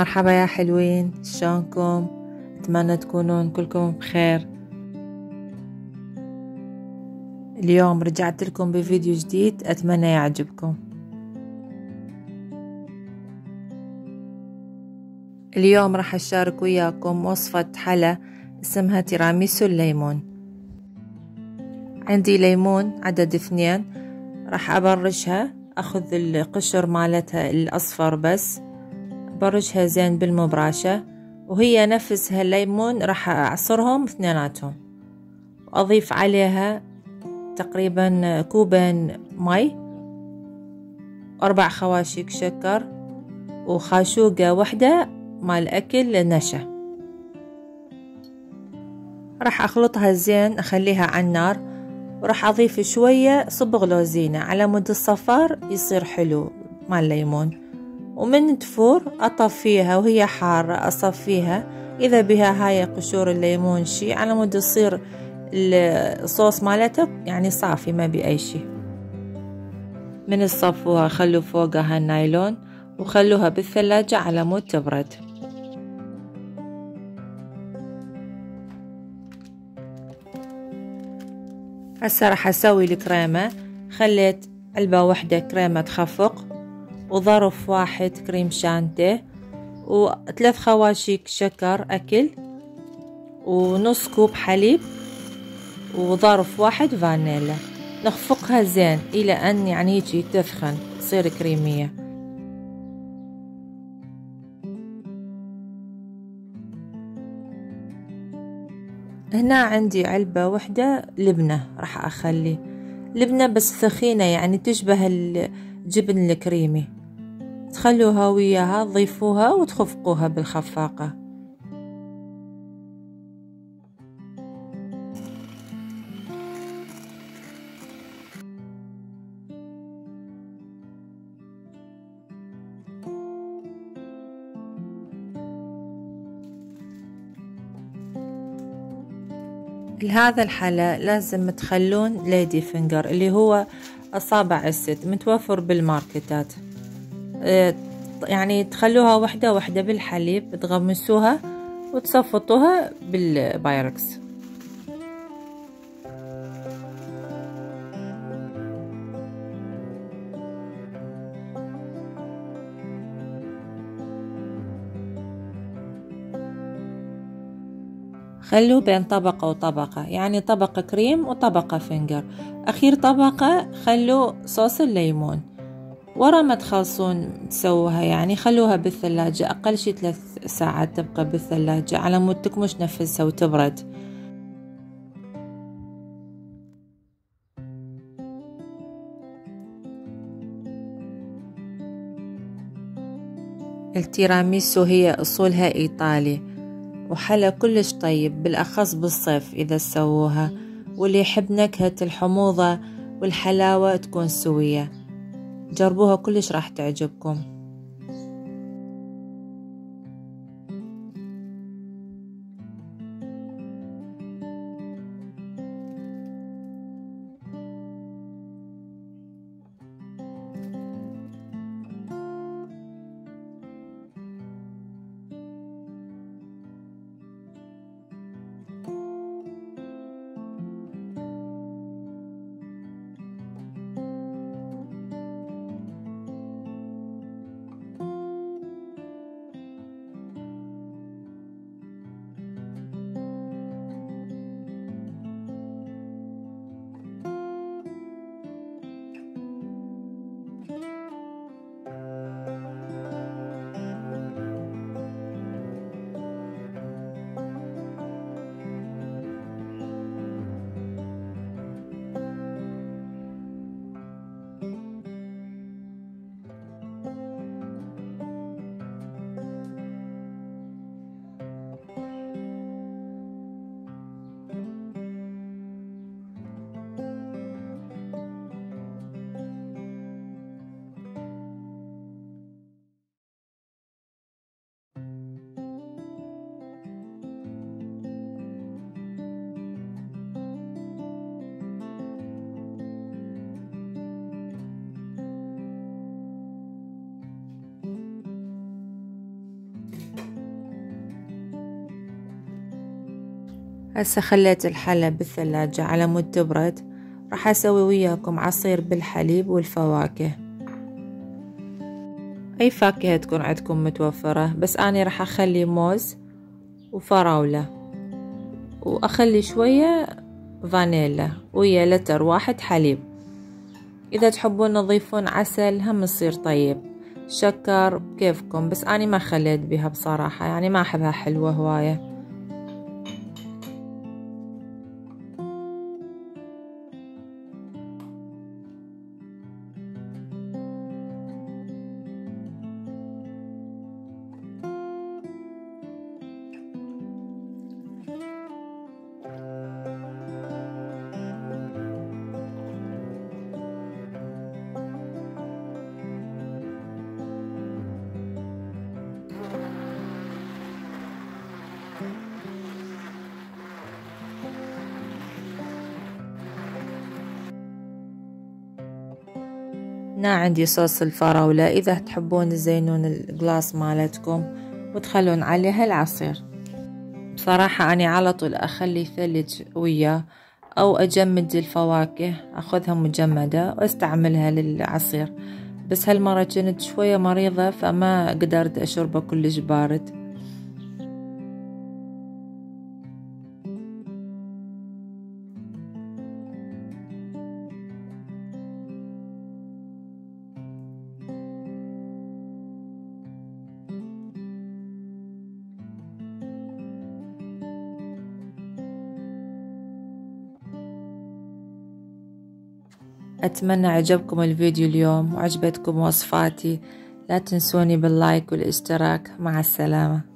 مرحبا يا حلوين، شلونكم؟ أتمنى تكونون كلكم بخير. اليوم رجعت لكم بفيديو جديد، أتمنى يعجبكم. اليوم راح أشارك وياكم وصفة حلا اسمها تيراميسو الليمون. عندي ليمون عدد 2، راح أبرشها، أخذ القشر مالتها الأصفر بس، برشها زين بالمبراشة، وهي نفسها الليمون راح أعصرهم اثنيناتهم، وأضيف عليها تقريبا كوبين مي، 4 خواشيك شكر، وخاشوقة واحدة مال أكل نشا. راح أخلطها زين، أخليها على النار، وراح أضيف شوية صبغ لوزينة على مود الصفار يصير حلو مال الليمون. ومن تفور أطفيها وهي حارة، أصفيها إذا بها هاي قشور الليمون شي على مود يصير الصوص مالتها يعني صافي ما بي أي شي. من الصفوها خلوا فوقها النايلون وخلوها بالثلاجة على مود تبرد. هسه راح أسوي الكريمة. خليت علبة واحدة كريمة تخفق، وظرف 1 كريم شانتيه، و3 خواشيك شكر أكل، ونص كوب حليب، وظرف 1 فانيلا. نخفقها زين إلى أن يعني يجي تثخن تصير كريمية. هنا عندي علبة واحدة لبنة، راح أخلي لبنة بس ثخينة يعني تشبه الجبن الكريمي. تخلوها وياها، تضيفوها وتخفقوها بالخفاقة. لهذا الحلا لازم تخلون ليدي فينجر اللي هو أصابع الست، متوفر بالماركتات. يعني تخلوها وحدة وحدة بالحليب، تغمسوها وتصفطوها بالبايركس. خلوا بين طبقة وطبقة، يعني طبقة كريم وطبقة فينجر، أخير طبقة خلوا صوص الليمون. ورا ما تخلصون تسووها يعني خلوها بالثلاجة أقل شي 3 ساعات تبقى بالثلاجة على مود تكمش نفسها وتبرد. التيراميسو هي أصولها إيطالي، وحلا كلش طيب بالأخص بالصيف إذا سووها، واللي يحب نكهة الحموضة والحلاوة تكون سوية. جربوها كلش راح تعجبكم. هسه خليت الحلى بالثلاجة على مود تبرد. راح اسوي وياكم عصير بالحليب والفواكه، اي فاكهة تكون عندكم متوفرة، بس اني راح اخلي موز وفراولة، واخلي شوية فانيلا ويا لتر واحد حليب. اذا تحبون تضيفون عسل هم يصير طيب، شكر بكيفكم، بس اني ما خليت بها بصراحة، يعني ما احبها حلوة هواية. هنا عندي صوص الفراولة، إذا تحبون تزينون الجلاس مالتكم وتخلون عليها العصير. بصراحة أنا على طول أخلي ثلج وياه، أو أجمد الفواكه أخذها مجمدة وأستعملها للعصير، بس هالمرة كنت شوية مريضة فما قدرت أشربه كلش بارد. أتمنى عجبكم الفيديو اليوم وعجبتكم وصفاتي، لا تنسوني باللايك والاشتراك. مع السلامة.